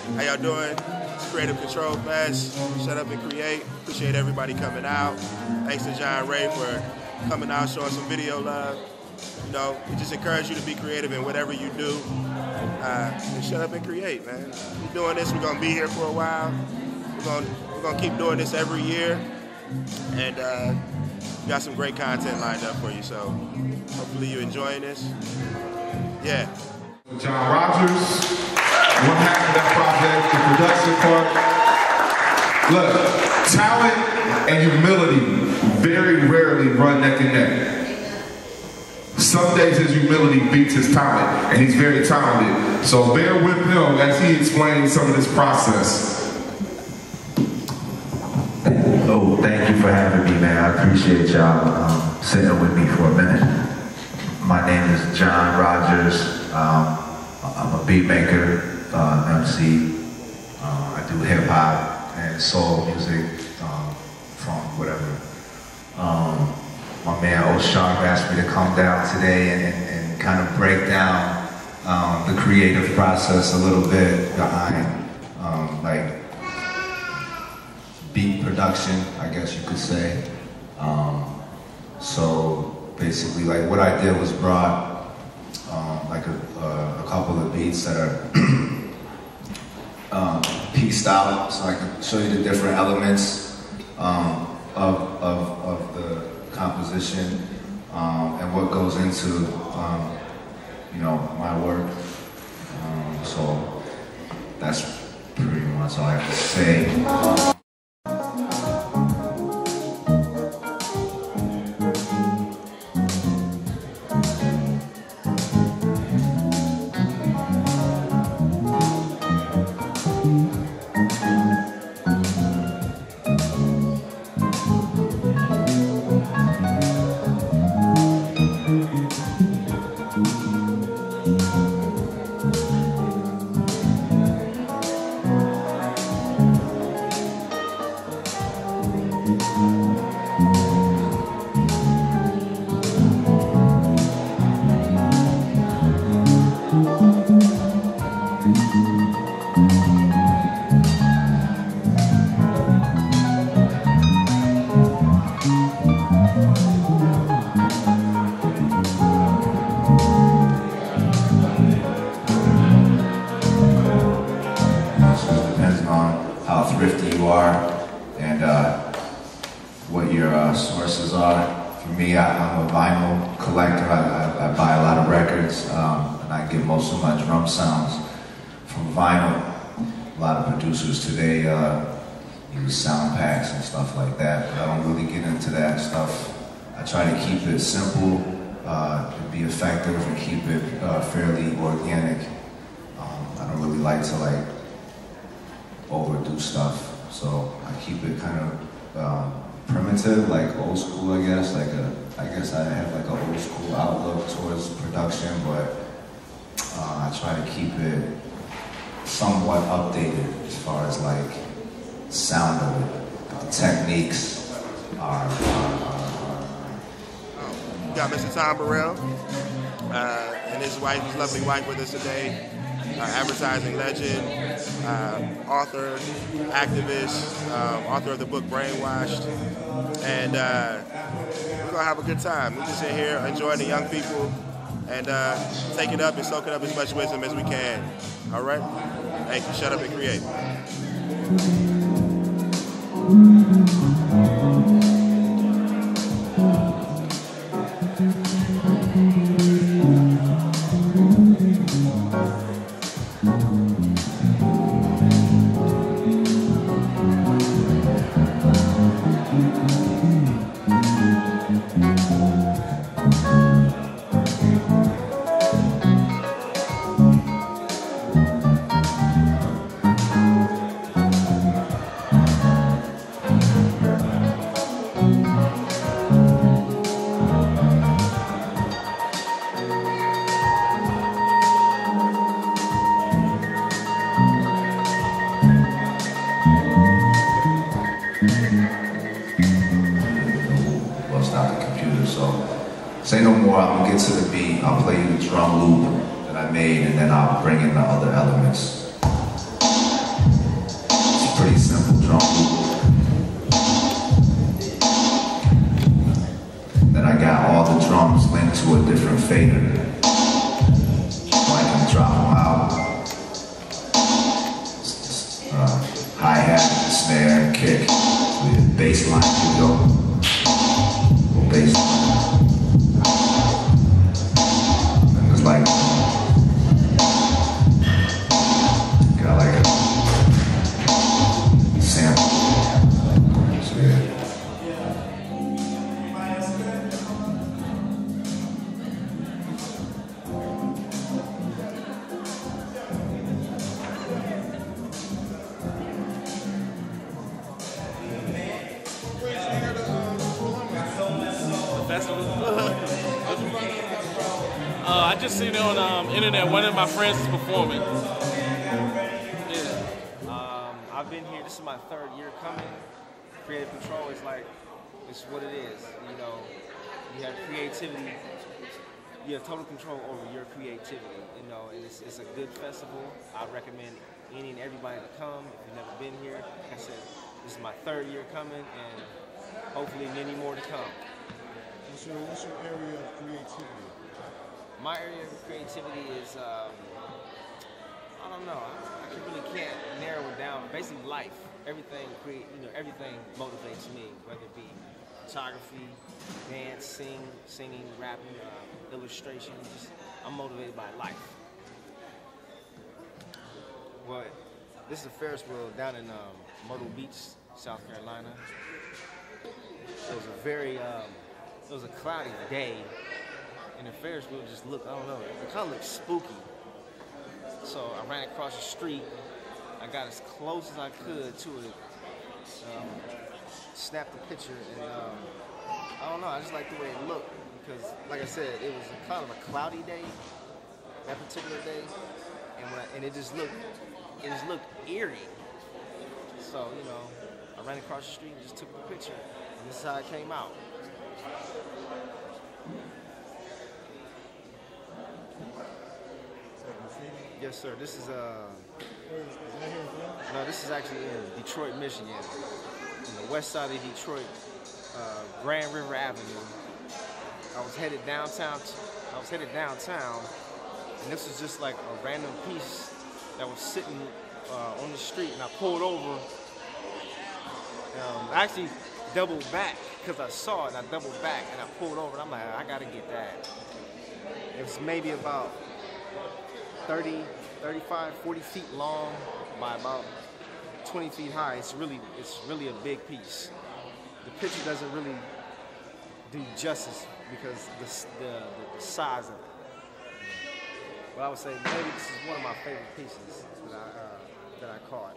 How y'all doing? It's Creative Control Fest. Shut up and create. Appreciate everybody coming out. Thanks to John Ray for coming out, showing some video love. You know, we just encourage you to be creative in whatever you do. And shut up and create, man. We're doing this. We're gonna be here for a while. We're gonna keep doing this every year, and we got some great content lined up for you. So hopefully you're enjoying this. Yeah. John Rogers, one half of that project, the production part. Look, talent and humility very rarely run neck and neck. Some days his humility beats his talent, and he's very talented. So bear with him as he explains some of this process. Oh, thank you for having me, man. I appreciate y'all sitting with me for a minute. My name is John Rogers. I'm a beat maker, MC. I do hip hop and soul music, funk, whatever. My man O'Sharp asked me to come down today and kind of break down the creative process a little bit behind like beat production, I guess you could say. So basically, like what I did was brought like a couple of beats that are pieced out, so I can show you the different elements of the composition and what goes into you know, my work. So that's pretty much all I have to say. What your sources are. For me, I'm a vinyl collector. I buy a lot of records, and I get most of my drum sounds from vinyl. A lot of producers today use sound packs and stuff like that, but I don't really get into that stuff. I try to keep it simple, and be effective, and keep it fairly organic. I don't really like to like overdo stuff. So I keep it kind of primitive, like old school, I guess. I guess I have like an old school outlook towards production, but I try to keep it somewhat updated as far as like sound of it. The techniques are We got Mr. Tom Burrell and his wife, his lovely wife, with us today. Advertising legend, author, activist, author of the book Brainwashed, and we're gonna have a good time. We're just in here enjoying the young people and taking up and soaking up as much wisdom as we can. All right? Thank you. Shut up and create. Say no more, I'm gonna get to the beat, I'll play you the drum loop that I made, and then I'll bring in the other elements. I just seen it on internet. One of my friends is performing. I've been here. This is my 3rd year coming. Creative Control is like, it's what it is. You know, you have creativity. You have total control over your creativity. You know, and it's a good festival. I recommend any and everybody to come if you've never been here. Like I said, this is my 3rd year coming, and hopefully many more to come. What's your area of creativity? My area of creativity is, I don't know. I really can't narrow it down. Basically, life. Everything everything motivates me, whether it be photography, dance, singing, rapping, illustration. I'm motivated by life. But this is a Ferris wheel down in Myrtle Beach, South Carolina. It was a cloudy day, and the Ferris wheel just looked, I don't know, it kind of looked spooky. So I ran across the street. I got as close as I could to it, snapped the picture, and I don't know, I just like the way it looked because, like I said, it was kind of a cloudy day, that particular day, and it just looked eerie. So, you know, I ran across the street and just took the picture, and this is how it came out. Yes, sir. This is no, this is actually in Detroit, Michigan, on the west side of Detroit, Grand River Avenue. I was headed downtown, and this was just like a random piece that was sitting on the street, and I pulled over. I actually doubled back because I saw it, and I doubled back, and I pulled over, and I'm like, I gotta get that. It was maybe about 30, 35, 40 feet long by about 20 feet high. It's really a big piece. The picture doesn't really do justice because the size of it. But I would say maybe this is one of my favorite pieces that I caught.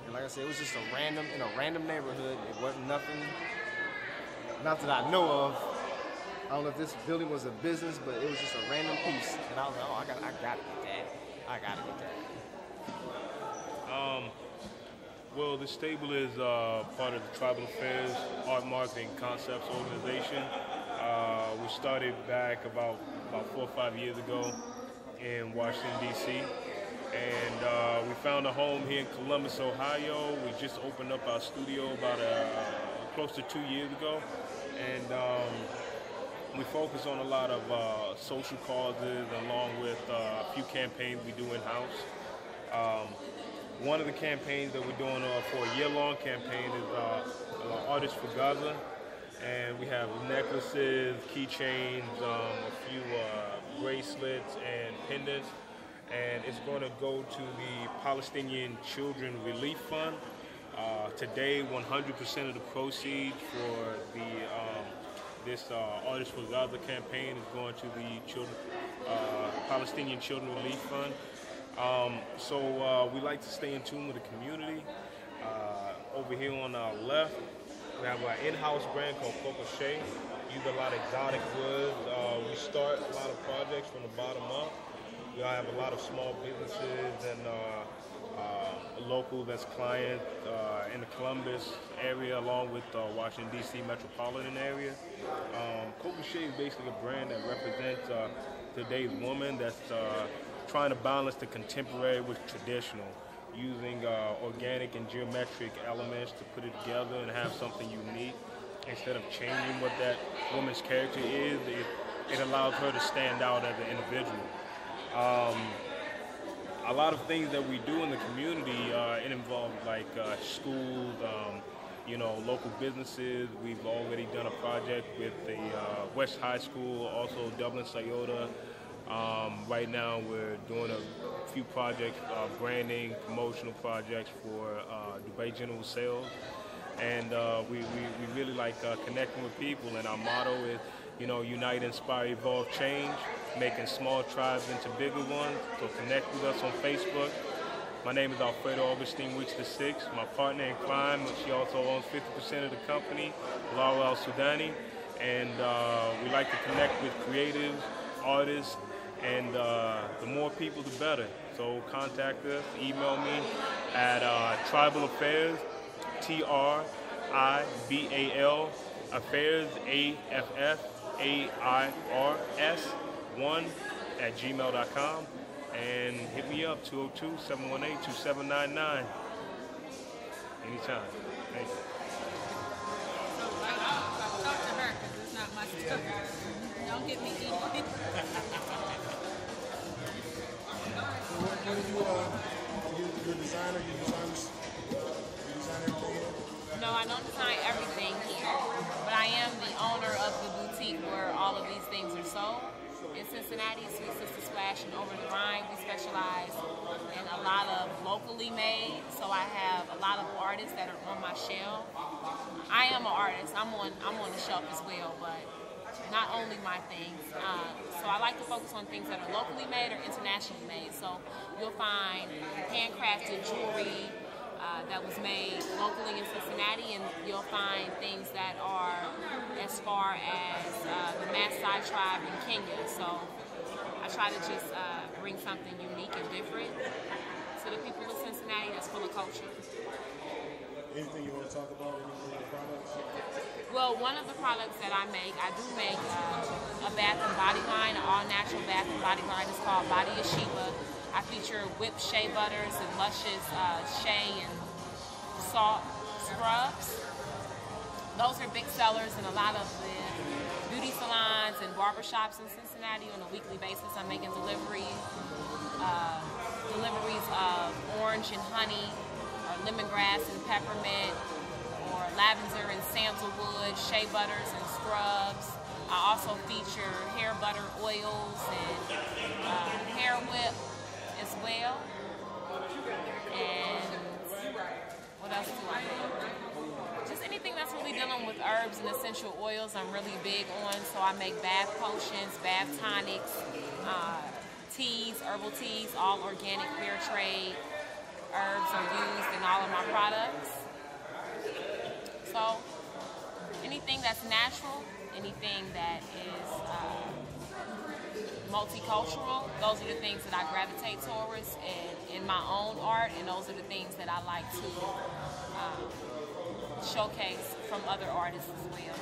And like I said, it was just in a random neighborhood. It wasn't nothing, not that I know of. I don't know if this building was a business, but it was just a random piece. And I was like, oh, I gotta get that. I gotta get that. Well, this table is part of the Tribal Affairs Art Marketing Concepts organization. We started back about 4 or 5 years ago in Washington, D.C. And we found a home here in Columbus, Ohio. We just opened up our studio about close to 2 years ago. And we focus on a lot of social causes along with a few campaigns we do in-house. One of the campaigns that we're doing for a year-long campaign is Artists for Gaza. And we have necklaces, keychains, a few bracelets and pendants. And it's going to go to the Palestinian Children Relief Fund. Today, 100% of the proceeds for this Artists for Gaza campaign is going to the Palestinian Children Relief Fund. So we like to stay in tune with the community. Over here on our left, we have our in-house brand called Coco Shea. Use a lot of exotic woods. We start a lot of projects from the bottom up. We have a lot of small businesses and locals as clients in the Columbus area, along with Washington, D.C. metropolitan area. Coco Shea is basically a brand that represents today's woman that's trying to balance the contemporary with traditional, using organic and geometric elements to put it together and have something unique. Instead of changing what that woman's character is, it allows her to stand out as an individual. A lot of things that we do in the community, it involves like schools, local businesses. We've already done a project with the West High School, also Dublin Scioto. Right now we're doing a few projects, branding, promotional projects for Dubai General Sales. And we really like connecting with people, and our motto is, unite, inspire, evolve, change, making small tribes into bigger ones. So connect with us on Facebook. My name is Alfredo Augustine Weeks VI. My partner in crime, she also owns 50% of the company, Laura Al Sudani. and we like to connect with creatives, artists, and the more people, the better. So contact us, email me at Tribal Affairs, TRIBAL Affairs, AFFAIRS1 and hit me up 202-718-2799 anytime. Thank you. Talk to her because it's not my stuff. Don't get me eating. What are you're a designer? You design everything here? No, I don't design everything here, but I am the owner of the boutique where all of these things are sold. In Cincinnati, Sweet Sister Splash and Over the Rhine, we specialize in a lot of locally made, so I have a lot of artists that are on my shelf. I am an artist, I'm on the shelf as well, but not only my things. So I like to focus on things that are locally made or internationally made. So you'll find handcrafted jewelry that was made locally in Cincinnati, and you'll find things that are as far as the Maasai tribe in Kenya. So I try to just bring something unique and different to the people of Cincinnati that's full of culture. Anything you want to talk about? Any of the products? Well, one of the products that I make a bath and body line, an all-natural bath and body line. It's called Body of Sheba. I feature whipped shea butters and luscious shea and salt scrubs. Those are big sellers in a lot of the beauty salons and barbershops in Cincinnati on a weekly basis. I'm making deliveries of orange and honey, or lemongrass and peppermint, or lavender and sandalwood, shea butters and scrubs. I also feature hair butter oils and hair whip as well. And what else do I do? Just anything that's really dealing with herbs and essential oils I'm really big on. So I make bath potions, bath tonics, teas, herbal teas, all organic, fair trade. Herbs are used in all of my products. So anything that's natural, anything that is multicultural, those are the things that I gravitate towards in my own art, and those are the things that I like to showcase from other artists as well.